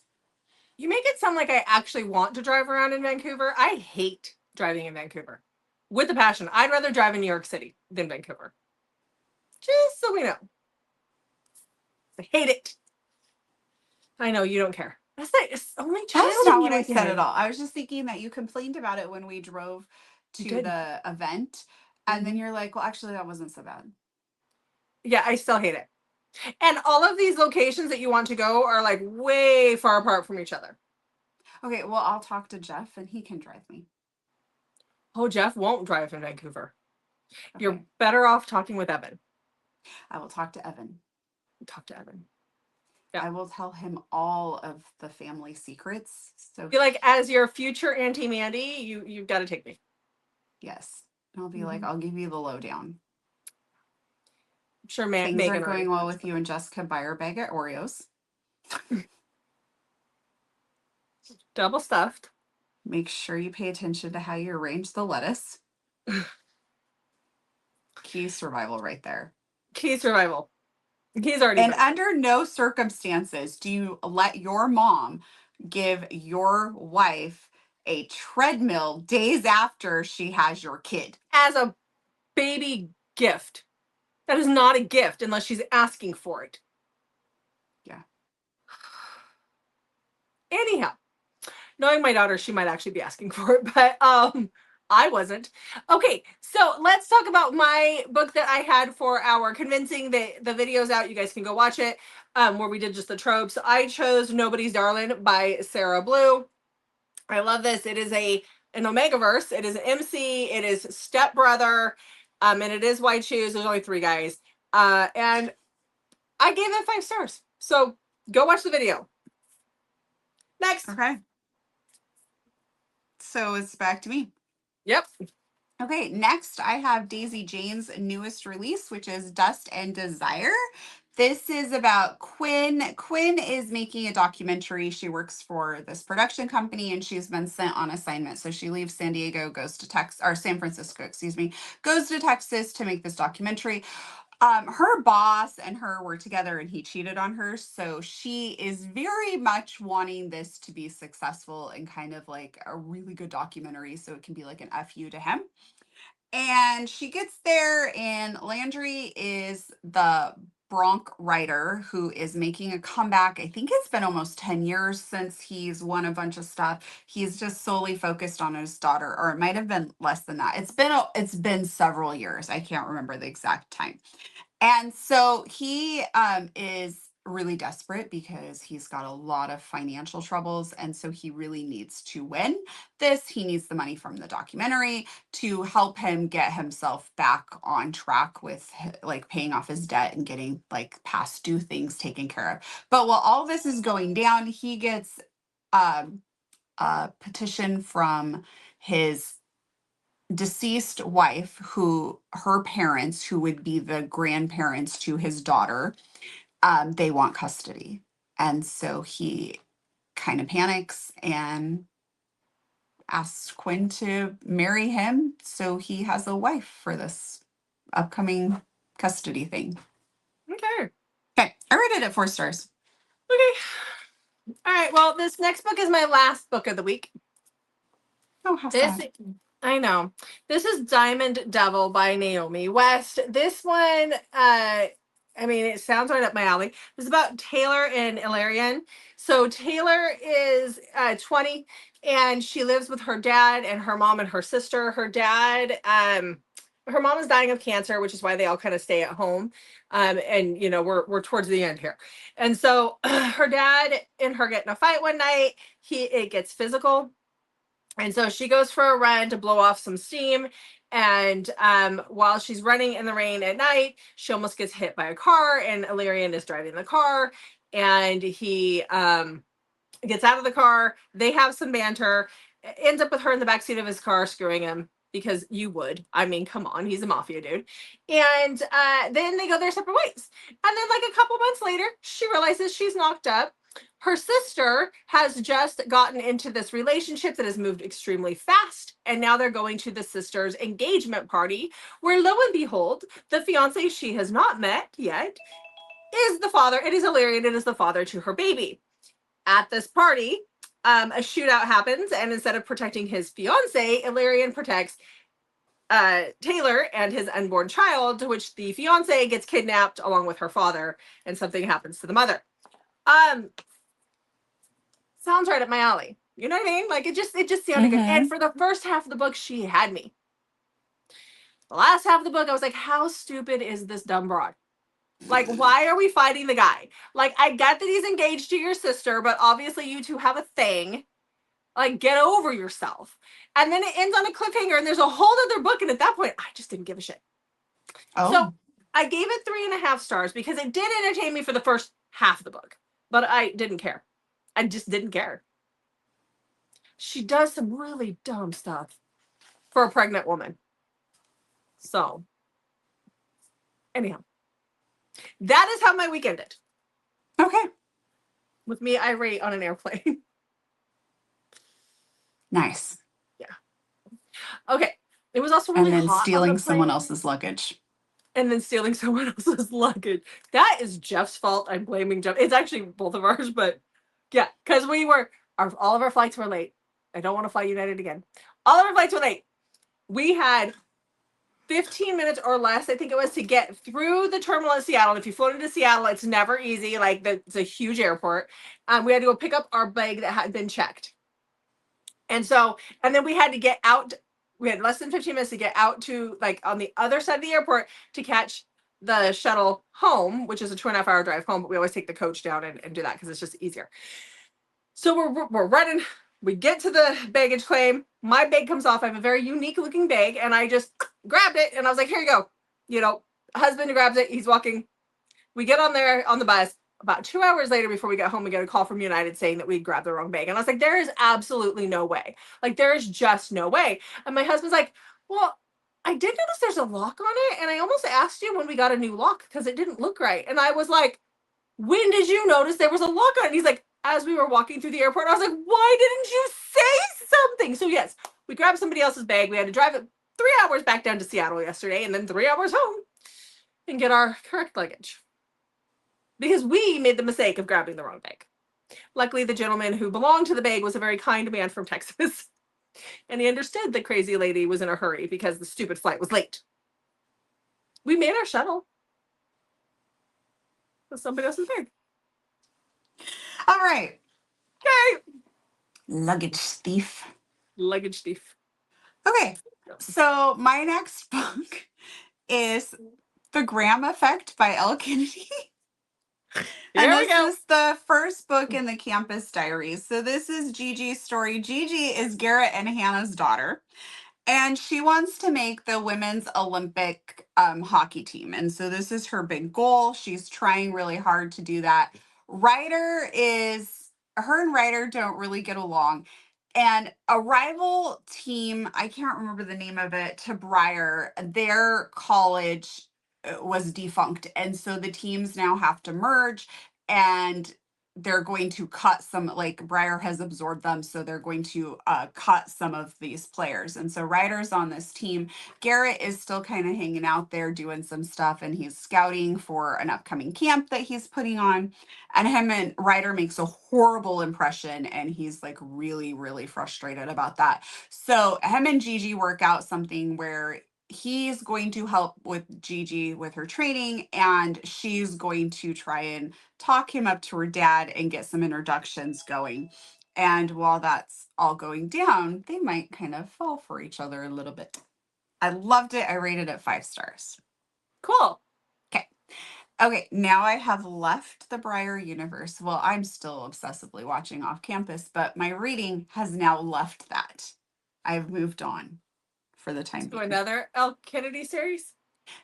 You make it sound like I actually want to drive around in Vancouver. I hate driving in Vancouver with a passion. I'd rather drive in New York City than Vancouver. Just so we know. I hate it. I know you don't care. That's not, it's only child That's not what I abuse said at again. all. I was just thinking that you complained about it when we drove You to did. the event. And then Mhm. you're like, well, actually, that wasn't so bad. Yeah, I still hate it. And all of these locations that you want to go are like way far apart from each other. Okay, well, I'll talk to Jeff and he can drive me. Oh, Jeff won't drive in Vancouver. You're Okay. better off talking with Evan. I will talk to Evan. Talk to Evan. Yeah. I will tell him all of the family secrets. So, Be like, as your future Auntie Mandy, you've got to take me. yes. I'll be like, I'll give you the lowdown. I'm sure Things Megan aren't already going well knows. with you and Jessica. Buy her a bag of Oreos. Double stuffed. Make sure you pay attention to how you arrange the lettuce. Key survival right there. Key survival. He's already And been. under no circumstances do you let your mom give your wife a treadmill days after she has your kid. As a baby gift. That is not a gift unless she's asking for it. Yeah. Anyhow, knowing my daughter, she might actually be asking for it, but I wasn't. Okay, so let's talk about my book that I had for our convincing. The video's out. You guys can go watch it, where we did just the tropes. I chose Nobody's Darling by Sarah Blue. I love this. It is an Omegaverse. It is an MC. It is stepbrother, and it is white shoes. There's only 3 guys, and I gave it 5 stars. So go watch the video. Next. Okay. So it's back to me. Yep. Okay, next I have Daisy Jane's newest release, which is Dust and Desire. This is about Quinn. Quinn is making a documentary. She works for this production company and she's been sent on assignment. So she leaves San Diego, goes to Texas, or San Francisco, excuse me, goes to Texas to make this documentary. Her boss and her were together and he cheated on her. So she is very much wanting this to be successful and kind of like a really good documentary. So it can be like an FU to him. And she gets there, and Landry is the Bronc writer who is making a comeback. I think it's been almost 10 years since he's won a bunch of stuff. He's just solely focused on his daughter, or it might have been less than that. It's been several years. I can't remember the exact time. And so he is really desperate because he's got a lot of financial troubles. And so he really needs to win this. He needs the money from the documentary to help him get himself back on track with like paying off his debt and getting like past due things taken care of. But while all this is going down, he gets a petition from his deceased wife, who her parents, who would be the grandparents to his daughter, they want custody. And so he kind of panics and asks Quinn to marry him so he has a wife for this upcoming custody thing. Okay. Okay, I rated it 4 stars. Okay. All right. Well, this next book is my last book of the week. Oh, how This, sad. I know. This is Diamond Devil by Naomi West. This one, I mean, it sounds right up my alley. It's about Taylor and Ilarion. So Taylor is 20 and she lives with her dad and her mom and her sister. Her dad, her mom is dying of cancer, which is why they all kind of stay at home. And you know, we're towards the end here. And so her dad and her get in a fight one night. It gets physical. And so she goes for a run to blow off some steam. And while she's running in the rain at night, she almost gets hit by a car, and Illyrian is driving the car. And he gets out of the car. They have some banter. Ends up with her in the backseat of his car, screwing him because you would. I mean, come on, he's a mafia dude. And then they go their separate ways. And then, like a couple months later, she realizes she's knocked up. Her sister has just gotten into this relationship that has moved extremely fast, and now they're going to the sister's engagement party, where lo and behold, the fiance she has not met yet is the father. It is Illyrian. It is the father to her baby. At this party, a shootout happens, and instead of protecting his fiance, Illyrian protects Taylor and his unborn child, to which the fiance gets kidnapped along with her father, and something happens to the mother. Sounds right up my alley. You know what I mean? Like it just sounded good. And for the first half of the book, she had me. The last half of the book, I was like, how stupid is this dumb broad? Like, why are we fighting the guy? Like, I get that he's engaged to your sister, but obviously you two have a thing. Like, get over yourself. And then it ends on a cliffhanger, and there's a whole other book. And at that point, I just didn't give a shit. So I gave it 3.5 stars because it did entertain me for the first half of the book, but I didn't care. I just didn't care. She does some really dumb stuff for a pregnant woman. So, anyhow, that is how my week ended. Okay. With me irate on an airplane. Nice. Yeah. Okay. It was also really hot. And then stealing someone else's luggage. And then stealing someone else's luggage. That is Jeff's fault. I'm blaming Jeff. It's actually both of ours, but yeah, because all of our flights were late. I don't want to fly United again. All of our flights were late. We had 15 minutes or less, I think it was, to get through the terminal in Seattle. If you float into Seattle, it's never easy. Like, it's a huge airport. We had to go pick up our bag that had been checked. And then we had to get out. We had less than 15 minutes to get out to, like, on the other side of the airport to catch the shuttle home, which is a 2.5 hour drive home, but we always take the coach down and do that because it's just easier. So we're running. We get to the baggage claim. My bag comes off. I have a very unique looking bag, and I just grabbed it, and I was like, here you go. You know, husband grabs it. He's walking. We get on there on the bus. About 2 hours later, before we got home, we got a call from United saying that we grabbed the wrong bag. And I was like, there is absolutely no way. Like, there is just no way. And my husband's like, well, I did notice there's a lock on it. And I almost asked you when we got a new lock because it didn't look right. And I was like, when did you notice there was a lock on it? And he's like, as we were walking through the airport. I was like, why didn't you say something? So yes, we grabbed somebody else's bag. We had to drive it 3 hours back down to Seattle yesterday and then 3 hours home and get our correct luggage. Because we made the mistake of grabbing the wrong bag. Luckily, the gentleman who belonged to the bag was a very kind man from Texas. And he understood the crazy lady was in a hurry because the stupid flight was late. We made our shuttle. With somebody else's bag. All right. Okay. Luggage thief. Luggage thief. Okay. So my next book is The Graham Effect by Elle Kennedy. And this is the first book in the Campus Diaries. So this is Gigi's story. Gigi is Garrett and Hannah's daughter. And she wants to make the women's Olympic hockey team. And so this is her big goal. She's trying really hard to do that. Her and Ryder don't really get along. And a rival team, I can't remember the name of it, to Briar, their college was defunct. And so the teams now have to merge, and they're going to cut some, like Briar has absorbed them. So they're going to cut some of these players. And so Ryder's on this team. Garrett is still kind of hanging out there doing some stuff, and he's scouting for an upcoming camp that he's putting on. And him and Ryder makes a horrible impression, and he's like really, really frustrated about that. So him and Gigi work out something where he's going to help with Gigi with her training, and she's going to try and talk him up to her dad and get some introductions going. And while that's all going down, they might kind of fall for each other a little bit. I loved it. I rated it 5 stars. Cool. Okay, now I have left the Briar universe. Well, I'm still obsessively watching Off Campus, but my reading has now left that. I've moved on for the time being. Another Elle Kennedy series?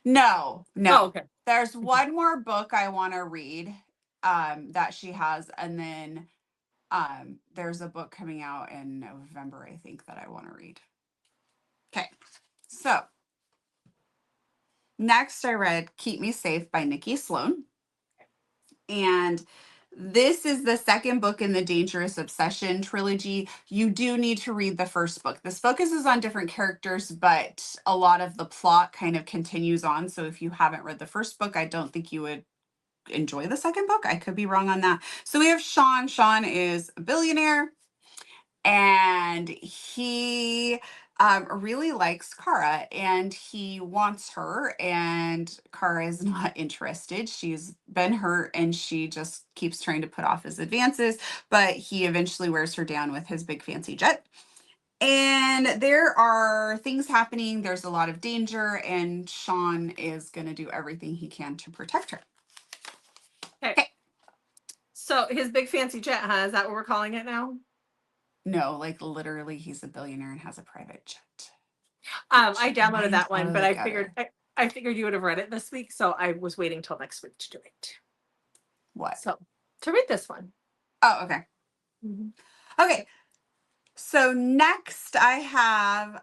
No. Oh, okay. There's one more book I want to read that she has, and then there's a book coming out in November, I think, that I want to read. Okay, so next I read Keep Me Safe by Nikki Sloan. And this is the second book in the Dangerous Obsession trilogy. You do need to read the first book. This focuses on different characters, but a lot of the plot kind of continues on. So if you haven't read the first book, I don't think you would enjoy the second book. I could be wrong on that. So we have Sean. Sean is a billionaire, and he really likes Kara and he wants her, and Kara is not interested. She's been hurt and she just keeps trying to put off his advances, but he eventually wears her down with his big fancy jet. And there are things happening. There's a lot of danger, and Sean is going to do everything he can to protect her. Okay. Okay. So his big fancy jet, huh? Is that what we're calling it now? No, like literally, he's a billionaire and has a private jet. I downloaded that one, but I figured you would have read it this week, so I was waiting till next week to do it. What? So to read this one. Oh, okay. Mm-hmm. Okay. So next I have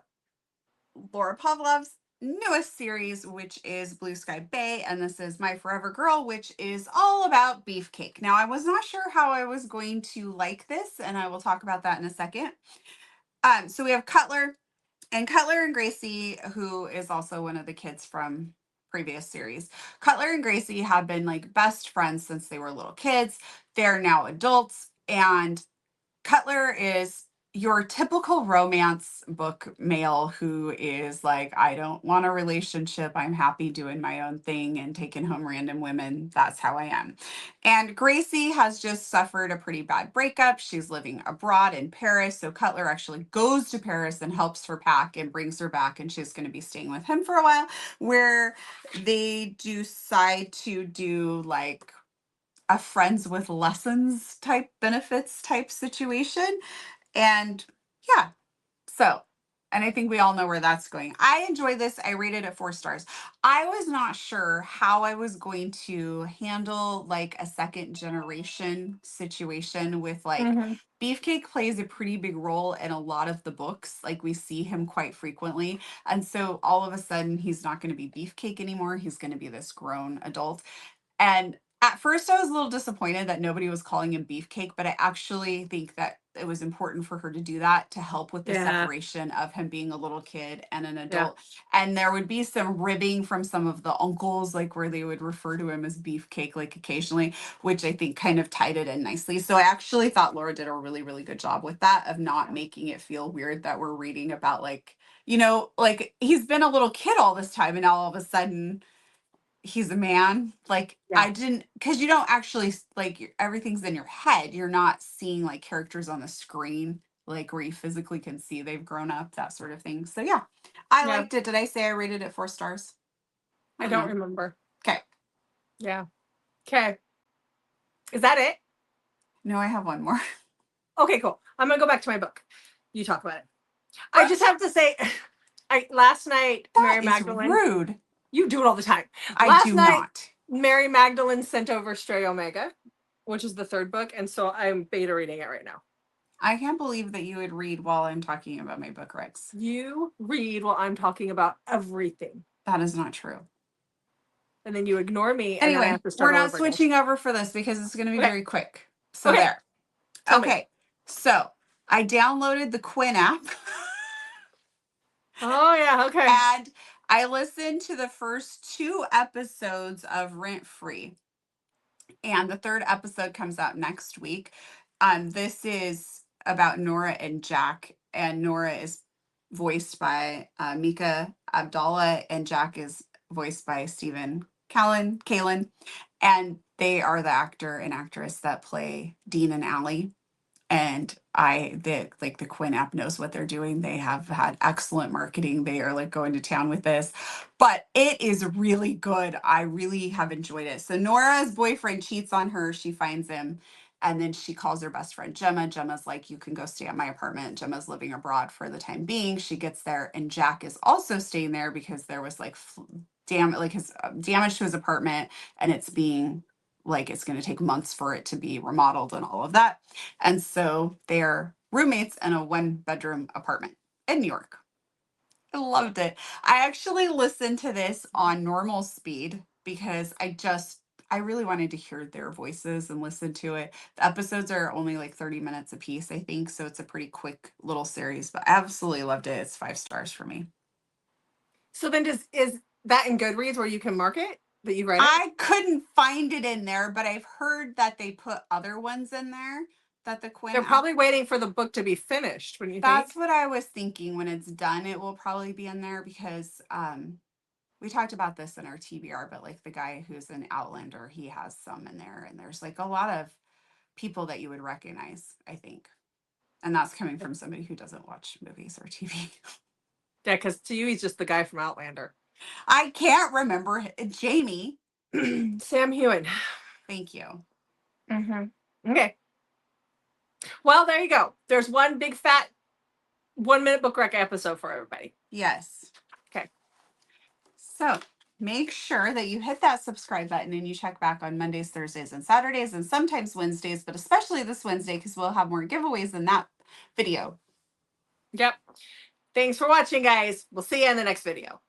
Laura Pavlov's newest series, which is Blue Sky Bay, and this is My Forever Girl, which is all about beefcake. Now, I was not sure how I was going to like this, and I will talk about that in a second. So we have Cutler and Gracie, who is also one of the kids from previous series. Cutler and Gracie have been like best friends since they were little kids. They're now adults, and Cutler is your typical romance book male who is like, I don't want a relationship. I'm happy doing my own thing and taking home random women. That's how I am. And Gracie has just suffered a pretty bad breakup. She's living abroad in Paris. So Cutler actually goes to Paris and helps her pack and brings her back. And she's going to be staying with him for a while, where they decide to do like a friends with lessons type benefits type situation. And yeah, so, and I think we all know where that's going. I enjoy this. I rated it 4 stars. I was not sure how I was going to handle like a second generation situation with like Mm-hmm. Beefcake plays a pretty big role in a lot of the books. Like we see him quite frequently. And so all of a sudden he's not going to be Beefcake anymore. He's going to be this grown adult. And at first, I was a little disappointed that nobody was calling him Beefcake, but I actually think that it was important for her to do that to help with the separation of him being a little kid and an adult. And there would be some ribbing from some of the uncles, like where they would refer to him as Beefcake, like occasionally, which I think kind of tied it in nicely. So I actually thought Laura did a really, really good job with that, of not making it feel weird that we're reading about like, you know, like he's been a little kid all this time and now all of a sudden he's a man. Like I didn't, because you don't actually like everything's in your head. You're not seeing like characters on the screen, like where you physically can see they've grown up, that sort of thing. So yeah, I liked it. Did I say I rated it 4 stars? I don't remember. Okay. Yeah. Okay. Is that it? No, I have one more. Okay, cool. I'm gonna go back to my book. You talk about it. I just have to say, last night Mary Magdalene. Rude. You do it all the time. I do not. Mary Magdalene sent over Stray Omega, which is the 3rd book, and so I'm beta reading it right now. I can't believe that you would read while I'm talking about my book, Rex. You read while I'm talking about everything. That is not true. And then you ignore me. Anyway, and then I have to start we're not switching over for this because it's going to be very quick. So there. Okay. So I downloaded the Quinn app. Oh, yeah. Okay. And I listened to the first 2 episodes of Rent Free. And the 3rd episode comes out next week. This is about Nora and Jack. And Nora is voiced by Mika Abdallah, and Jack is voiced by Stephen Kalin. And they are the actor and actress that play Dean and Allie. And the Quinn app knows what they're doing. They have had excellent marketing. They are like going to town with this, but it is really good. I really have enjoyed it. So Nora's boyfriend cheats on her. She finds him, and then she calls her best friend Gemma. Gemma's like, you can go stay at my apartment. Gemma's living abroad for the time being. She gets there, and Jack is also staying there because there was like damage to his apartment, and it's being like it's going to take months for it to be remodeled and all of that. And so they're roommates in a 1-bedroom apartment in New York. I loved it. I actually listened to this on normal speed because I really wanted to hear their voices and listen to it. The episodes are only like 30 minutes a piece, I think. So it's a pretty quick little series, but I absolutely loved it. It's 5 stars for me. So then is that in Goodreads where you can mark it? That you write it? I couldn't find it in there, but I've heard that they put other ones in there that the Quinn They're probably waiting for the book to be finished. When you That's think, what I was thinking. When it's done, it will probably be in there because we talked about this in our TBR, but like the guy who's an Outlander, he has some in there, and there's like a lot of people that you would recognize, I think. And that's coming from somebody who doesn't watch movies or TV. yeah, because to you he's just the guy from Outlander. I can't remember Jamie. Sam Hewen. Thank you. Okay. Well, there you go. There's one big fat 1-minute book rec episode for everybody. Yes. Okay. So make sure that you hit that subscribe button and you check back on Mondays, Thursdays, and Saturdays, and sometimes Wednesdays, but especially this Wednesday because we'll have more giveaways in that video. Yep. Thanks for watching, guys. We'll see you in the next video.